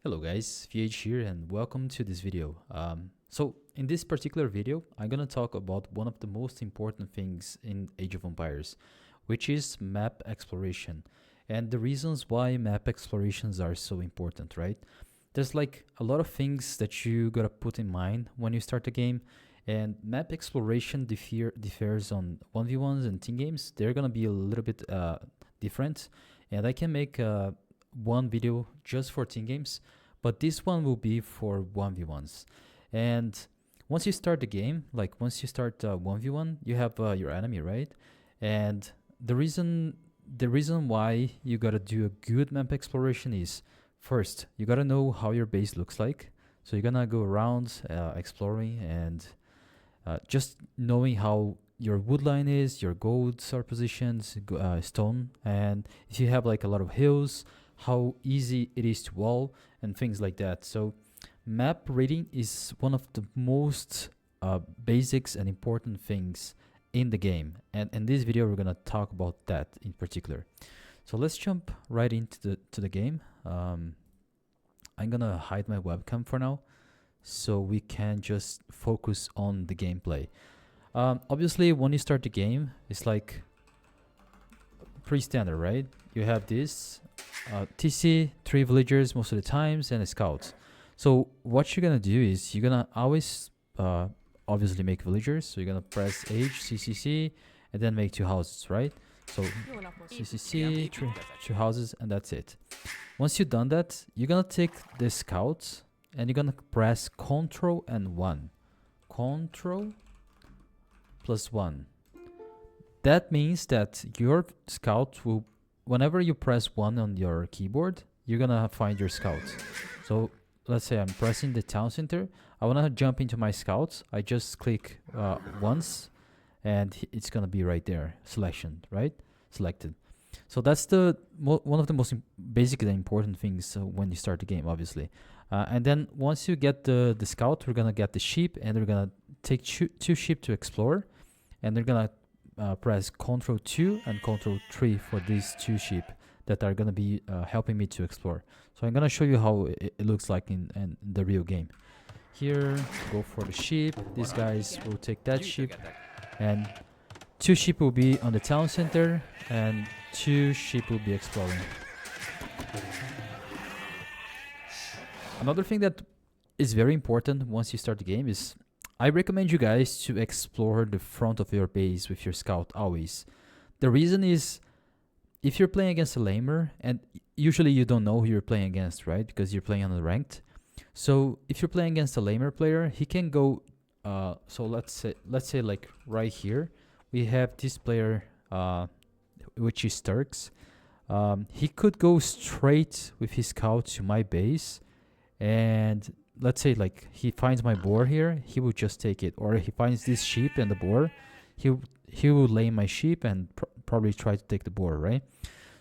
Hello guys, VH here and welcome to this video. So in this particular video, I'm gonna talk about one of the most important things in Age of Empires, which is map exploration and the reasons why map explorations are so important, right? There's like a lot of things that you gotta put in mind when you start a game, and map exploration differs on 1v1s and team games. They're gonna be a little bit different, and I can make one video just for team games, but this one will be for 1v1s. And once you start the game, like once you start 1v1, you have your enemy, right? And the reason why you gotta do a good map exploration is, first you gotta know how your base looks like. So you're gonna go around exploring and just knowing how your wood line is, your golds are positioned, stone, and if you have like a lot of hills, how easy it is to wall and things like that. So map reading is one of the most basics and important things in the game, and in this video we're gonna talk about that in particular. So let's jump right into the game. I'm gonna hide my webcam for now so we can just focus on the gameplay. Obviously when you start the game, it's like pretty standard, right? You have this TC, 3 villagers most of the times, and a scout. So what you're gonna do is you're gonna always obviously make villagers. So you're gonna press H, CCC, and then make 2 houses, right? So CCC, 2 houses, and that's it. Once you've done that, you're gonna take the scout and you're gonna press Ctrl and 1. Ctrl plus 1. That means that your scout will, whenever you press 1 on your keyboard, you're gonna find your scout. So let's say I'm pressing the town center, I wanna jump into my scouts, I just click once and it's gonna be right there, selection, right? Selected. So that's the one of the most basic and important things when you start the game, obviously. And then once you get the scout, we're gonna get the sheep, and we're gonna take 2 sheep to explore, and they're gonna press Ctrl 2 and Ctrl 3 for these 2 sheep that are gonna be helping me to explore. So I'm gonna show you how it looks like in the real game. Here, go for the sheep. These guys will take that sheep, and 2 sheep will be on the town center, and 2 sheep will be exploring. Another thing that is very important once you start the game is, I recommend you guys to explore the front of your base with your scout always. The reason is, if you're playing against a lamer, and usually you don't know who you're playing against, right? Because you're playing on the ranked. So if you're playing against a lamer player, he can go. So let's say like right here, we have this player, which is Turks. He could go straight with his scout to my base, and let's say like he finds my boar here, he will just take it. Or he finds this sheep and the boar, he will lay my sheep and probably try to take the boar, right?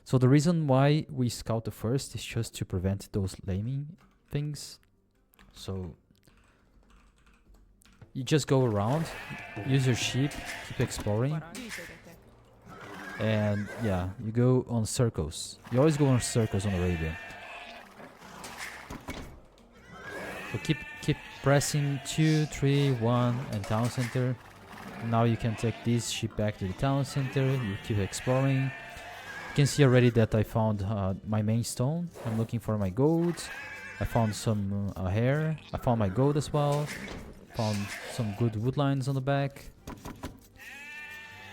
So the reason why we scout the first is just to prevent those laming things. So you just go around, use your sheep, keep exploring, and yeah, you go on circles. You always go on circles on Arabia. So keep pressing 2, 3, 1, and town center. Now you can take this sheep back to the town center. You keep exploring. You can see already that I found my main stone. I'm looking for my gold. I found some hair. I found my gold as well. Found some good wood lines on the back.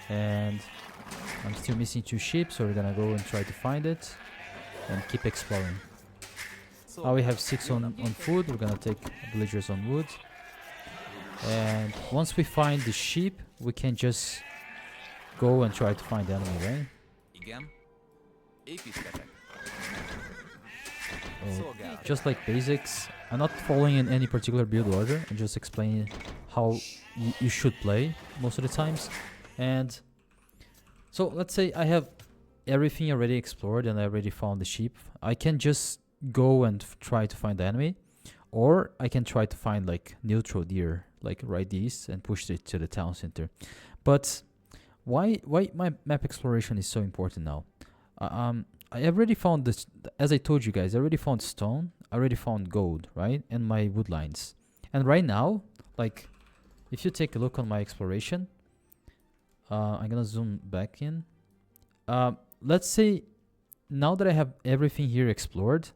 And I'm still missing 2 sheep, so we're gonna go and try to find it and keep exploring. Now we have 6 on food. We're gonna take villagers on wood, and once we find the sheep, we can just go and try to find the enemy, right? Oh, just like basics. I'm not following in any particular build order. I'm just explaining how you should play most of the times. And so let's say I have everything already explored and I already found the sheep. I can just go and try to find the enemy, or I can try to find like neutral deer, like right east, and push it to the town center. But why my map exploration is so important now? I already found this, as I told you guys, I already found stone, I already found gold, right? And my wood lines. And right now, like, if you take a look on my exploration, I'm gonna zoom back in. Let's say now that I have everything here explored,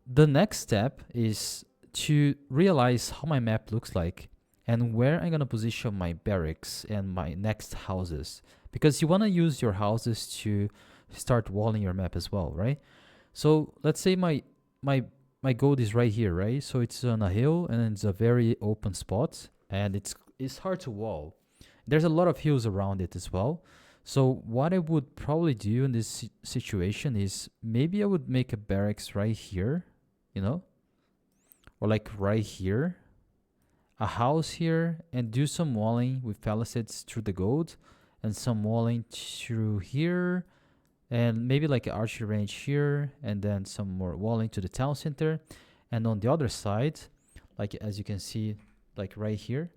the next step is to realize how my map looks like and where I'm gonna position my barracks and my next houses, because you wanna use your houses to start walling your map as well, right? So let's say my gold is right here, right? So it's on a hill and it's a very open spot, and it's hard to wall. There's a lot of hills around it as well. So what I would probably do in this situation is maybe I would make a barracks right here, you know, or like right here, a house here, and do some walling with palisades through the gold, and some walling through here, and maybe like an archery range here, and then some more walling to the town center. And on the other side, like as you can see, like right here,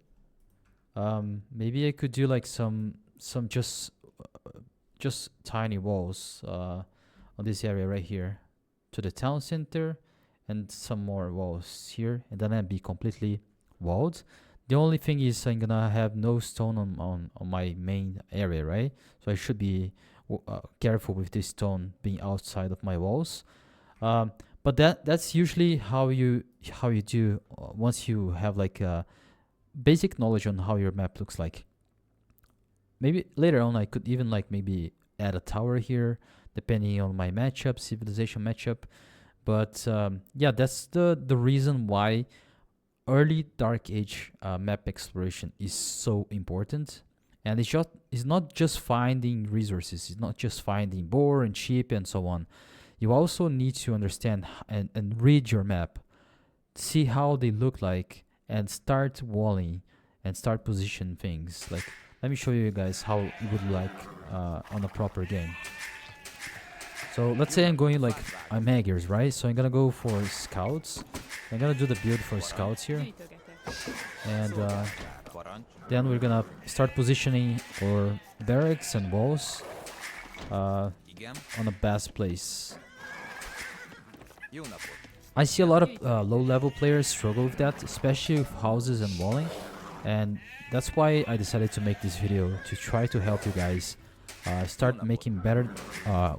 maybe I could do like some just tiny walls on this area right here to the town center, and some more walls here, and then I'd be completely walled. The only thing is I'm gonna have no stone on my main area, right? So I should be careful with this stone being outside of my walls. But that's usually how you do once you have like a basic knowledge on how your map looks like. Maybe later on I could even like maybe add a tower here, depending on my matchup, civilization matchup. But yeah, that's the reason why early Dark Age map exploration is so important. And it's not just finding resources, it's not just finding boar and sheep and so on. You also need to understand and read your map, see how they look like, and start walling and start position things. Like, let me show you guys how it would like on a proper game. So let's say I'm going like, I'm Haggers, right? So I'm gonna go for scouts. I'm gonna do the build for scouts here. And then we're gonna start positioning for barracks and walls on the best place. I see a lot of low-level players struggle with that, especially with houses and walling. And that's why I decided to make this video, to try to help you guys start making better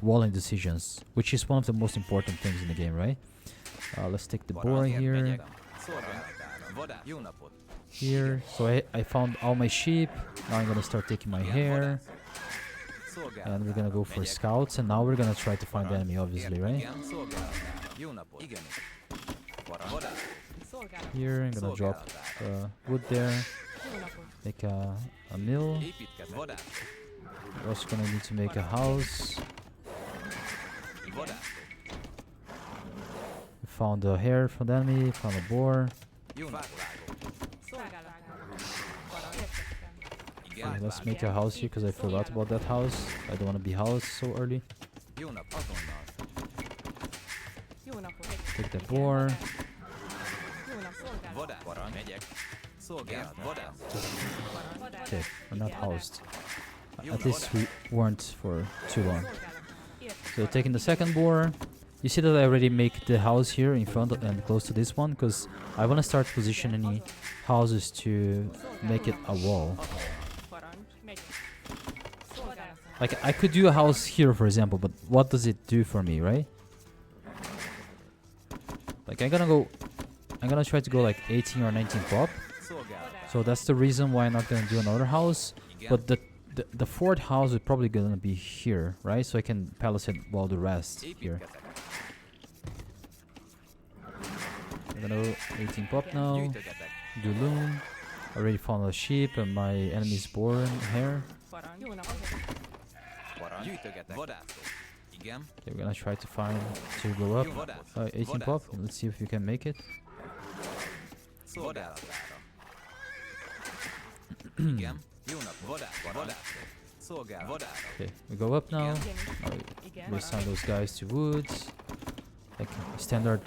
walling decisions, which is one of the most important things in the game, right? Let's take the boar here. Here, so I found all my sheep. Now I'm gonna start taking my hair, and we're gonna go for scouts, and now we're gonna try to find the enemy, obviously, right? Here I'm gonna drop wood there, make a mill. We're also gonna need to make a house. We found a hare for the enemy, found a boar. Okay, let's make a house here because I forgot about that house. I don't want to be housed so early. Take the boar. Okay, we're not housed. At least we weren't for too long. So taking the second boar. You see that I already make the house here in front and close to this one, because I want to start positioning houses to make it a wall. Like, I could do a house here, for example, but what does it do for me, right? Like, I'm gonna try to go like 18 or 19 pop. So that's the reason why I'm not gonna do another house. But the fourth house is probably gonna be here, right? So I can palisade wall the rest here. I'm gonna go 18 pop now. Do loom. Already found a sheep and my enemy's boar and hare. Okay, we're gonna try to find to go up 18 pop. Let's see if we can make it. Okay, we go up now. We assign those guys to woods. Like standard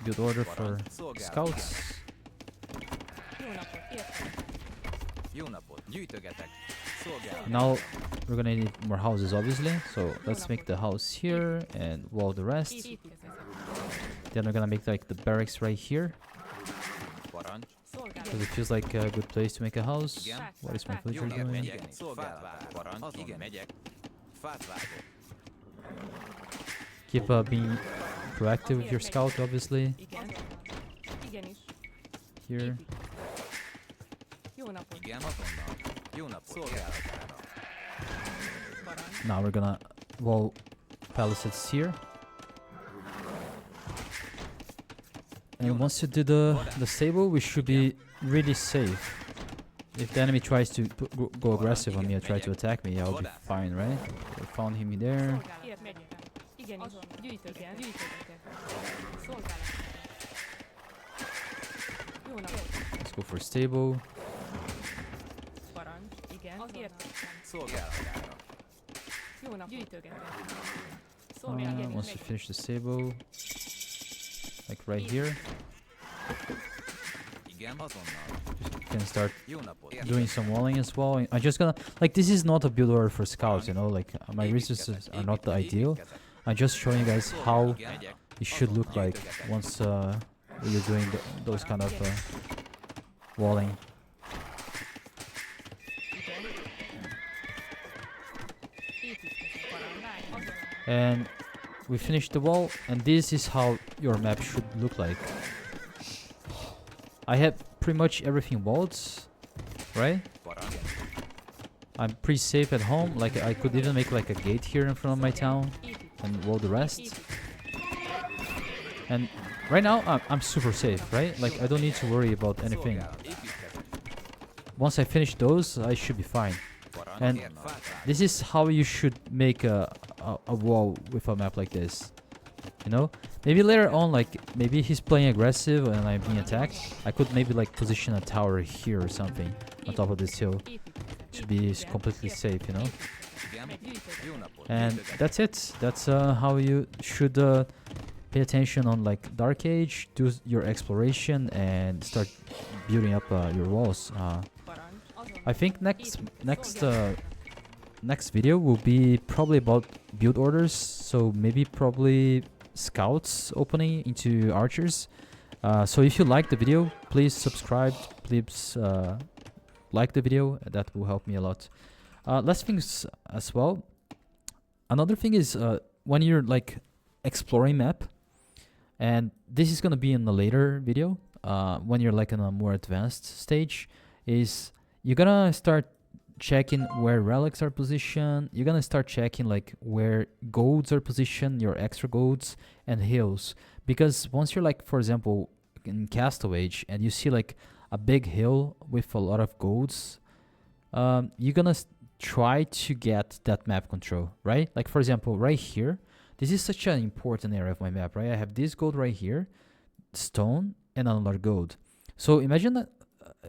build order for scouts. Now we're gonna need more houses, obviously. So let's make the house here and wall the rest. Then we're gonna make like the barracks right here, because it feels like a good place to make a house. What is my villager doing? Keep being proactive with your scout, obviously. Here. Now we're gonna wall palisades here. And once you do the stable, we should be really safe. If the enemy tries to go aggressive on me or try to attack me, I'll be fine, right? I found him there. Let's go for stable. Once you finish the stable, like right here, you can start doing some walling as well. I'm just gonna, like, this is not a build order for scouts, you know, like my resources are not the ideal. I'm just showing you guys how it should look like once you're doing those kind of walling. And we finished the wall, and this is how your map should look like. I have pretty much everything walled, right? I'm pretty safe at home. Like, I could even make like a gate here in front of my town and wall the rest. And right now I'm super safe, right? Like, I don't need to worry about anything. Once I finish those, I should be fine. And this is how you should make a wall with a map like this, you know? Maybe later on, like, maybe he's playing aggressive and I'm being attacked, I could maybe like position a tower here or something on top of this hill to be completely safe, you know? And that's it. That's how you should pay attention on like Dark Age, do your exploration and start building up your walls. I think next video will be probably about build orders, so maybe probably scouts opening into archers. So if you like the video, please subscribe, please like the video, that will help me a lot. Last things as well, another thing is when you're like exploring map, and this is gonna be in a later video, when you're like in a more advanced stage, is you're gonna start checking where relics are positioned. You're gonna start checking like where golds are positioned, your extra golds and hills. Because once you're like, for example, in Castle Age and you see like a big hill with a lot of golds, you're gonna try to get that map control, right? Like, for example, right here, this is such an important area of my map, right? I have this gold right here, stone, and another gold. So imagine that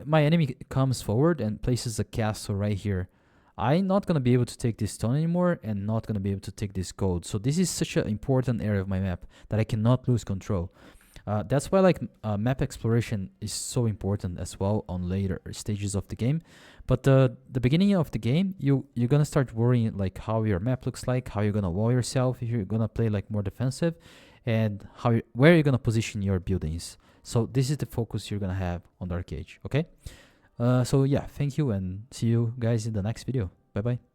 my enemy comes forward and places a castle right here. I'm not going to be able to take this stone anymore and not going to be able to take this gold. So this is such an important area of my map that I cannot lose control. That's why like map exploration is so important as well on later stages of the game. But the beginning of the game, you're going to start worrying like how your map looks like, how you're going to wall yourself if you're going to play like more defensive, and where you're going to position your buildings. So this is the focus you're going to have on Dark Age, okay? So yeah, thank you and see you guys in the next video. Bye-bye.